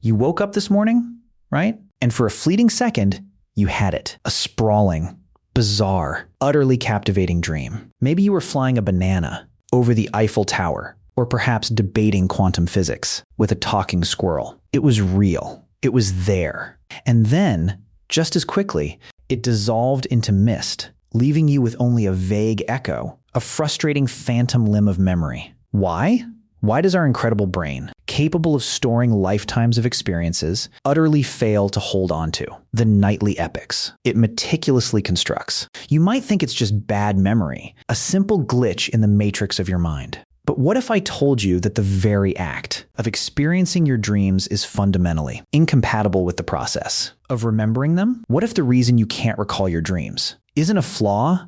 You woke up this morning, right? And for a fleeting second, you had it. A sprawling, bizarre, utterly captivating dream. Maybe you were flying a banana over the Eiffel Tower, or perhaps debating quantum physics with a talking squirrel. It was real. It was there. And then, just as quickly, it dissolved into mist, leaving you with only a vague echo, a frustrating phantom limb of memory. Why? Why does our incredible brain, capable of storing lifetimes of experiences, utterly fail to hold on to the nightly epics it meticulously constructs? You might think it's just bad memory, a simple glitch in the matrix of your mind. But what if I told you that the very act of experiencing your dreams is fundamentally incompatible with the process of remembering them? What if the reason you can't recall your dreams isn't a flaw,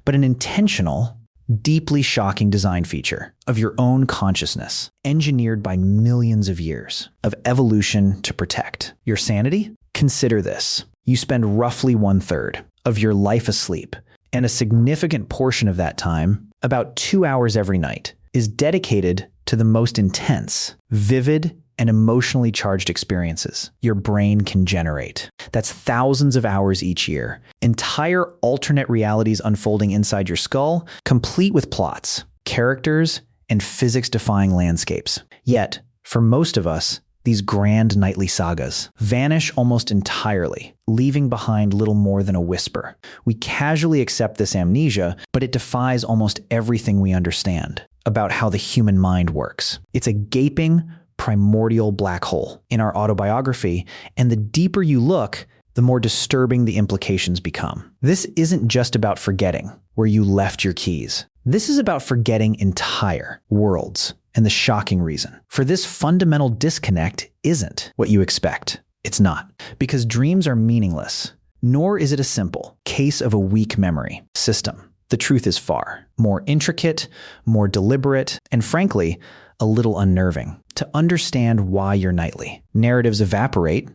but an intentional, deeply shocking design feature of your own consciousness, engineered by millions of years of evolution to protect your sanity? Consider this. You spend roughly 1/3 of your life asleep, and a significant portion of that time, about 2 hours every night, is dedicated to the most intense, vivid, and emotionally charged experiences your brain can generate. That's thousands of hours each year, entire alternate realities unfolding inside your skull, complete with plots, characters, and physics-defying landscapes. Yet, for most of us, these grand nightly sagas vanish almost entirely, leaving behind little more than a whisper. We casually accept this amnesia, but it defies almost everything we understand about how the human mind works. It's a gaping, primordial black hole in our autobiography, and the deeper you look, the more disturbing the implications become. This isn't just about forgetting where you left your keys. This is about forgetting entire worlds, and the shocking reason for this fundamental disconnect isn't what you expect. It's not, because dreams are meaningless, nor is it a simple case of a weak memory system. The truth is far more intricate, more deliberate, and frankly, a little unnerving. To understand why your nightly narratives evaporate,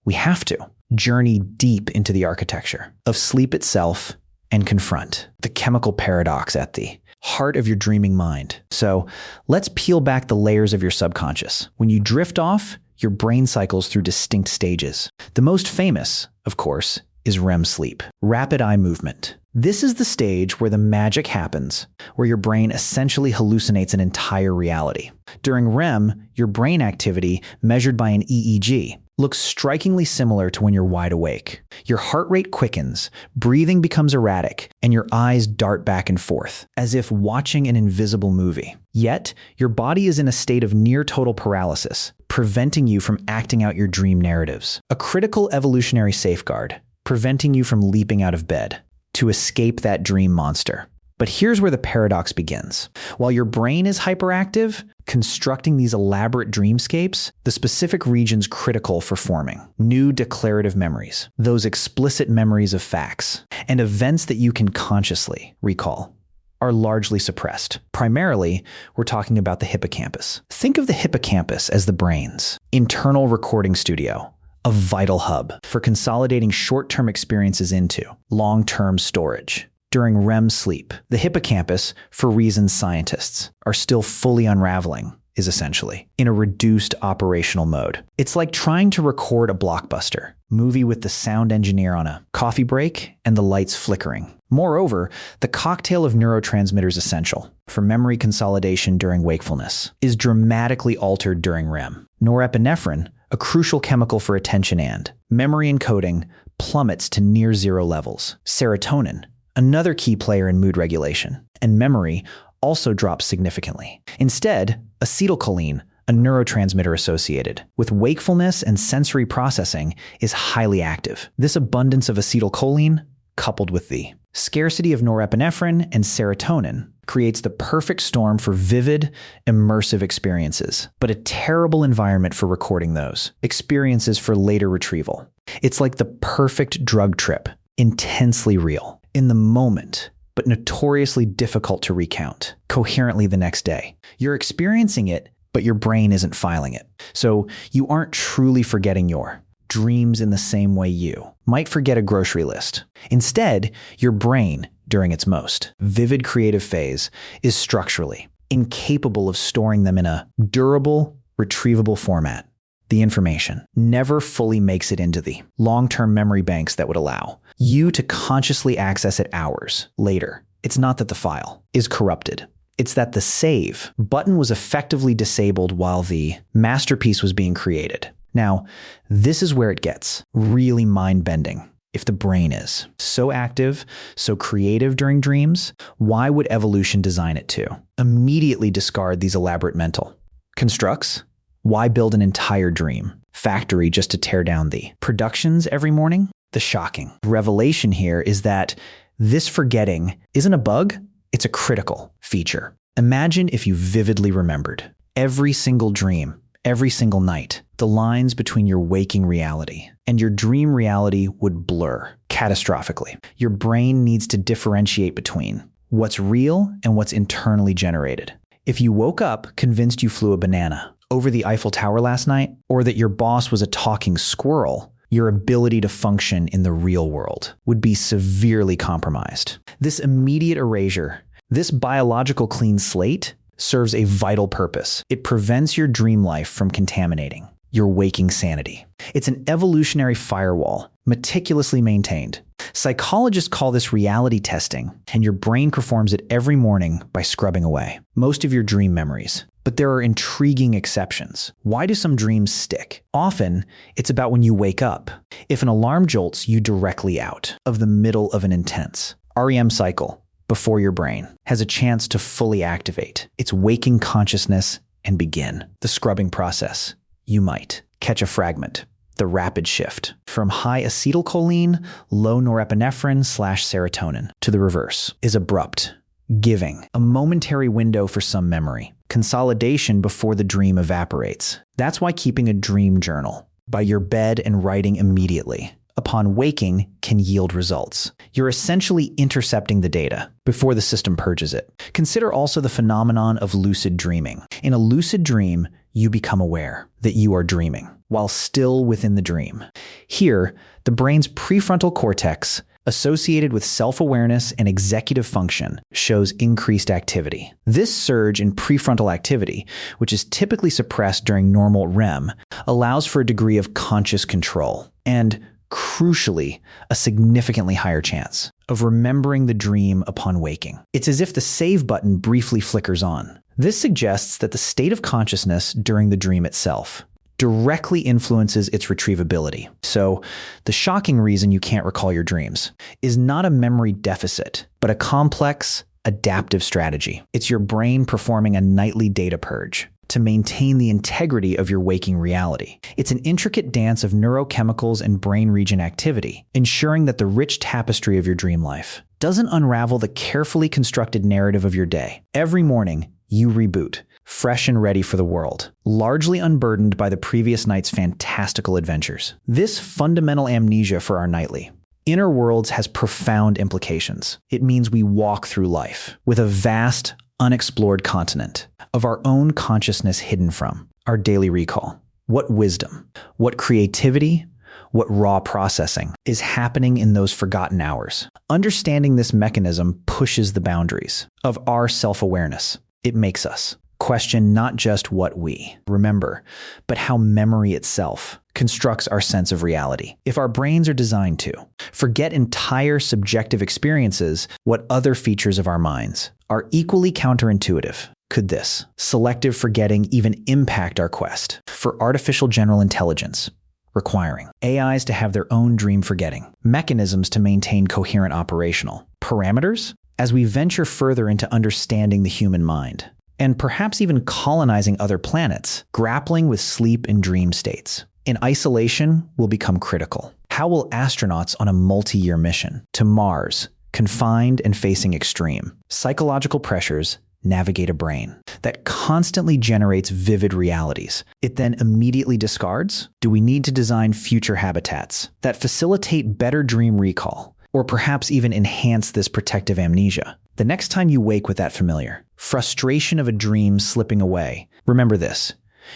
we have to journey deep into the architecture of sleep itself and confront the chemical paradox at the heart of your dreaming mind. So let's peel back the layers of your subconscious. When you drift off, your brain cycles through distinct stages. The most famous, of course, is REM sleep, rapid eye movement. This is the stage where the magic happens, where your brain essentially hallucinates an entire reality. During REM, your brain activity, measured by an EEG, looks strikingly similar to when you're wide awake. Your heart rate quickens, breathing becomes erratic, and your eyes dart back and forth, as if watching an invisible movie. Yet, your body is in a state of near-total paralysis, preventing you from acting out your dream narratives. A critical evolutionary safeguard, preventing you from leaping out of bed to escape that dream monster. But here's where the paradox begins. While your brain is hyperactive, constructing these elaborate dreamscapes, the specific regions critical for forming new declarative memories, those explicit memories of facts and events that you can consciously recall, are largely suppressed. Primarily, we're talking about the hippocampus. Think of the hippocampus as the brain's internal recording studio, a vital hub for consolidating short-term experiences into long-term storage. During REM sleep, the hippocampus, for reasons scientists are still fully unraveling, is essentially in a reduced operational mode. It's like trying to record a blockbuster movie with the sound engineer on a coffee break and the lights flickering. Moreover, the cocktail of neurotransmitters essential for memory consolidation during wakefulness is dramatically altered during REM. Norepinephrine, a crucial chemical for attention and memory encoding, plummets to near zero levels. Serotonin, another key player in mood regulation and memory, also drops significantly. Instead, acetylcholine, a neurotransmitter associated with wakefulness and sensory processing, is highly active. This abundance of acetylcholine, coupled with the scarcity of norepinephrine and serotonin, creates the perfect storm for vivid, immersive experiences, but a terrible environment for recording those experiences for later retrieval. It's like the perfect drug trip, intensely real, in the moment, but notoriously difficult to recount coherently the next day. You're experiencing it, but your brain isn't filing it. So you aren't truly forgetting your dreams in the same way you might forget a grocery list. Instead, your brain, during its most vivid creative phase, is structurally incapable of storing them in a durable, retrievable format. the information, never fully makes it into the long-term memory banks that would allow you to consciously access it hours later. It's not that the file is corrupted. It's that the save button was effectively disabled while the masterpiece was being created. Now, this is where it gets really mind-bending. If the brain is so active, so creative during dreams, why would evolution design it to immediately discard these elaborate mental constructs? Why build an entire dream factory just to tear down the productions every morning? The shocking revelation here is that this forgetting isn't a bug, it's a critical feature. Imagine if you vividly remembered every single dream, every single night. The lines between your waking reality and your dream reality would blur catastrophically. Your brain needs to differentiate between what's real and what's internally generated. If you woke up convinced you flew a banana over the Eiffel Tower last night, or that your boss was a talking squirrel, your ability to function in the real world would be severely compromised. This immediate erasure, this biological clean slate, serves a vital purpose. It prevents your dream life from contaminating your waking sanity. It's an evolutionary firewall, meticulously maintained. Psychologists call this reality testing, and your brain performs it every morning by scrubbing away most of your dream memories. But there are intriguing exceptions. Why do some dreams stick? Often, it's about when you wake up. If an alarm jolts you directly out of the middle of an intense REM cycle before your brain has a chance to fully activate its waking consciousness and begin the scrubbing process, you might catch a fragment. The rapid shift from high acetylcholine, low norepinephrine/serotonin to the reverse is abrupt, giving a momentary window for some memory, consolidation before the dream evaporates. That's why keeping a dream journal by your bed and writing immediately upon waking can yield results. You're essentially intercepting the data before the system purges it. Consider also the phenomenon of lucid dreaming. In a lucid dream, you become aware that you are dreaming while still within the dream. Here, the brain's prefrontal cortex, associated with self-awareness and executive function, shows increased activity. This surge in prefrontal activity, which is typically suppressed during normal REM, allows for a degree of conscious control and, crucially, a significantly higher chance of remembering the dream upon waking. It's as if the save button briefly flickers on. This suggests that the state of consciousness during the dream itself directly influences its retrievability. So, the shocking reason you can't recall your dreams is not a memory deficit, but a complex, adaptive strategy. It's your brain performing a nightly data purge to maintain the integrity of your waking reality. It's an intricate dance of neurochemicals and brain region activity, ensuring that the rich tapestry of your dream life doesn't unravel the carefully constructed narrative of your day. Every morning, you reboot, fresh and ready for the world, largely unburdened by the previous night's fantastical adventures. This fundamental amnesia for our nightly inner worlds has profound implications. It means we walk through life with a vast, unexplored continent of our own consciousness hidden from our daily recall. What wisdom, what creativity, what raw processing is happening in those forgotten hours. Understanding this mechanism pushes the boundaries of our self-awareness. It makes us question not just what we remember, but how memory itself constructs our sense of reality. If our brains are designed to forget entire subjective experiences, what other features of our minds are equally counterintuitive? Could this selective forgetting even impact our quest for artificial general intelligence, requiring AIs to have their own dream forgetting mechanisms to maintain coherent operational parameters? As we venture further into understanding the human mind, and perhaps even colonizing other planets, grappling with sleep and dream states in isolation will become critical. How will astronauts on a multi-year mission to Mars, confined and facing extreme psychological pressures, navigate a brain that constantly generates vivid realities it then immediately discards? Do we need to design future habitats that facilitate better dream recall, or perhaps even enhance this protective amnesia? The next time you wake with that familiar frustration of a dream slipping away, remember this: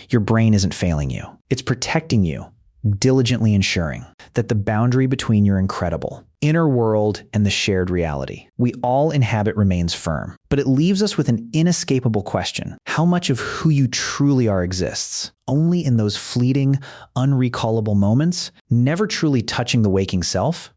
your brain isn't failing you. It's protecting you, diligently ensuring that the boundary between your incredible inner world and the shared reality we all inhabit remains firm. But it leaves us with an inescapable question. How much of who you truly are exists? Only in those fleeting, unrecallable moments, never truly touching the waking self?